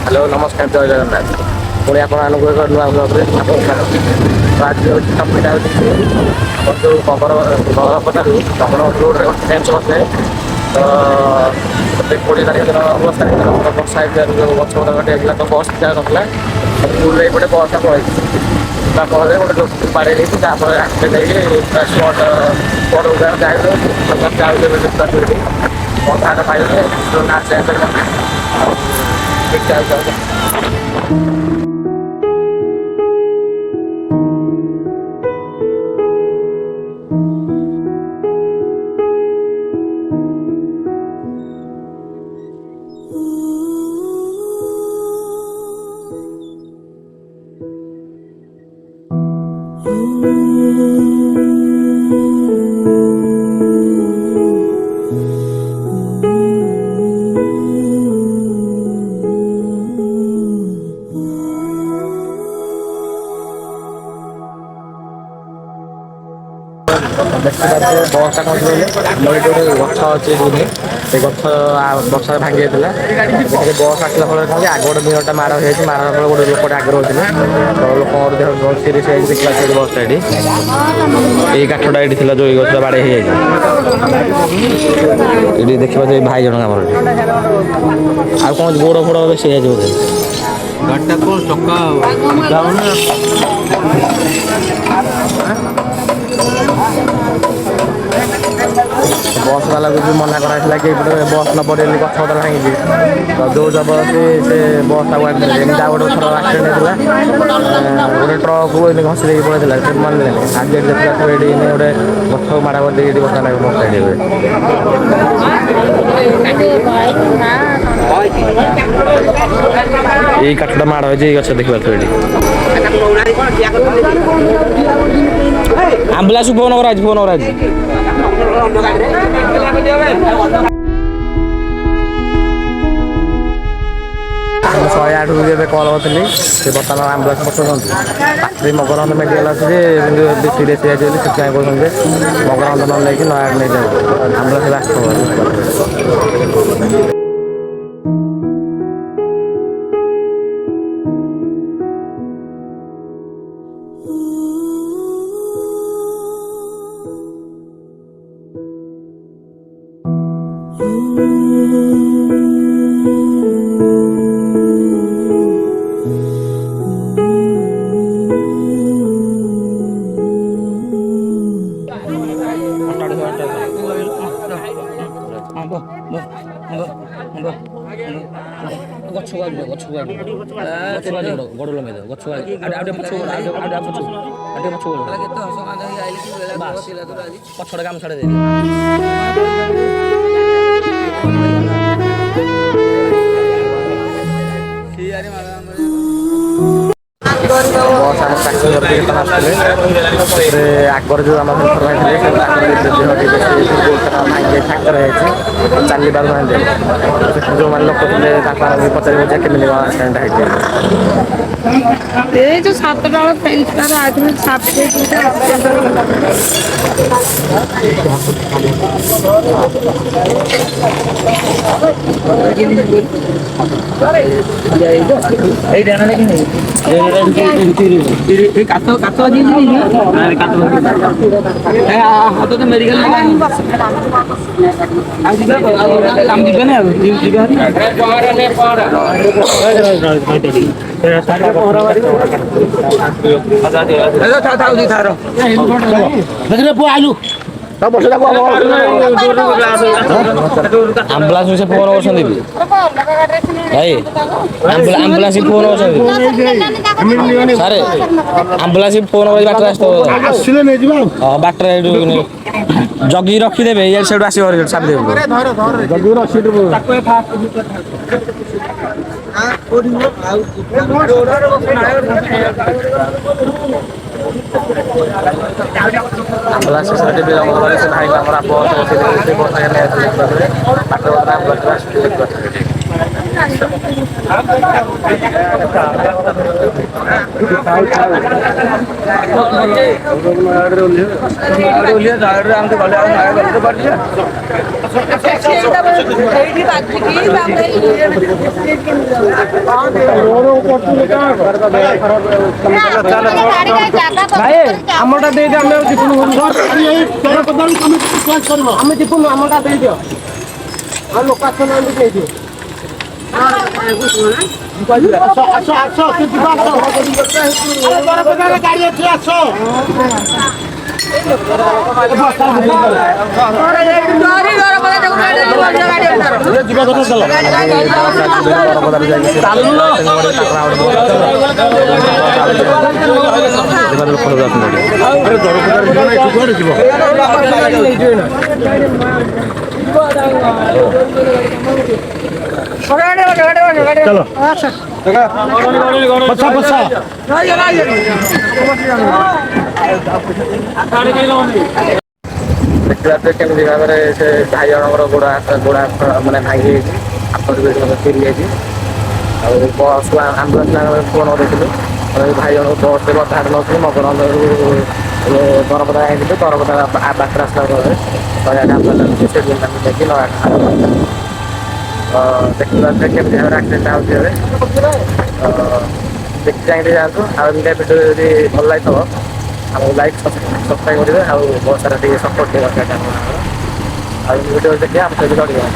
hello नमस्कार जय जगन्नाथ पुणी आपको एक नुआ ब्लग्रे आज हूँ टपिक जो खबर घर कठार रोड्रे ट्रेन बसे तो 20 तारीख दिन अवस्था वर्षा जो गछ गुड़ा तो बस जा ना स्कूल गोटे बसटा पड़े गोटे लोक बाड़े एक्सीडेंट हो स्पट बड़ उदाहरण जाए कथा पाइले ठीक ठाक देखते बसटा कौन आम ये गच अच्छे से गच वर्षा भांगी जाता बस आसला फल कौन आग गोटे दिनटा माड़ हो माड़ फल गोटे लोक आगे रोते तो लोक देह सीरीयस देखा बसटा ये काठटा ये जो गच बाड़े ये देखा भाई जन आम आ कौन गोड़ फोड़ बेस बोधे गाड़ीटा कौन चक्का बस वाला को भी मना कराइला कि बस न पड़े गछ पतर भांगी तो जो जबरदस्ती से बसटा एमती गोटे थर आक्सीडेंट होता गोटे ट्रक को घसी देगी पड़े से मानने आगे देखा ये गोटे गछ माड़ा कर देखिए बस ये काठटा माड़ हो गछ देखा आम्बुलांस फोन कर शहे 8 को कल करी से बर्तमान आम्बुलांस पठाऊँ मगरबंध मेडिकल अच्छे सीरीयस हो से कहते मगरबंध न लेकिन नया नहीं जाए आम्बुलांस आस गोड़ लगे पछड़ काम छाड़ आगर जो आम फ्राक्चर है चली पार जो मैंने लोक थे पचारे केमी एक्सीडेंट जो 7टा पेंशनर आदमी आलू आम्बुलांस से फोन कर भाई आम्बुलांस फोन कर आम्बुलांस फोन कर बाटर जगी रखीदे ये साइड आस आम्बुलांस से भाई ଏଇଠି ବାଜିକି ଭାଇ ଆମଟା ଦେଇଦିଅ ଆମେ ଯିବୁନୁ ଆମେ ଯିବୁନୁ ଆମଟା ଦେଇଦିଅ ଆଉ ଲୋକ ଆସୁନାହାନ୍ତି ଦେଇଦିଅ ଗାଡି ଅଛି ଆସ चलो बसा बसा ଦେଖିବା କେମିତି ଭାବରେ ସେ ଭାଇ ଜଣଙ୍କର ଗୋଡ଼ ମାନେ ଭାଙ୍ଗି ଯାଇଛି ହାତ ଚିରି ଯାଇଛି ଆଉ ବସ୍ ଆମ୍ବୁଲାନ୍ସ ଫୋନ୍ କରିଥିଲୁ ଭାଇ ଜଣଙ୍କୁ ବସ୍ରେ ବଧାରେ ନେଉଥିଲି ମଗରରୁ ଦରପଦା ଯାଇଥିଲୁ ଦରପଦା ବାଟରେ ଆସିଲା ପରେ ଆମ୍ବୁଲାନ୍ସ ସେ ଯାଇକି ଦେଖିବା କେମିତି ଭାବରେ ଆକ୍ସିଡେଣ୍ଟ ହେଉଛି ଏବେ ଦେଖି ଚାହିଁକି ଯାଆନ୍ତୁ ଆଉ ଏମିତି ଭିଡ଼ିଓ ଯଦି ଭଲ ଲାଗିଥିବ ଆମକୁ ଲାଇକ୍ ସବସ୍କ୍ରାଇବ୍ କରିବେ ଆଉ ବହୁତ ସାରା ଟିକେ ସପୋର୍ଟ ଟିକେ ଦରକାର ଆପଣଙ୍କର ଆଉ ଭିଡ଼ିଓ ଦେଖିବା ଆମ ସହିତ ଜଡ଼ିବେ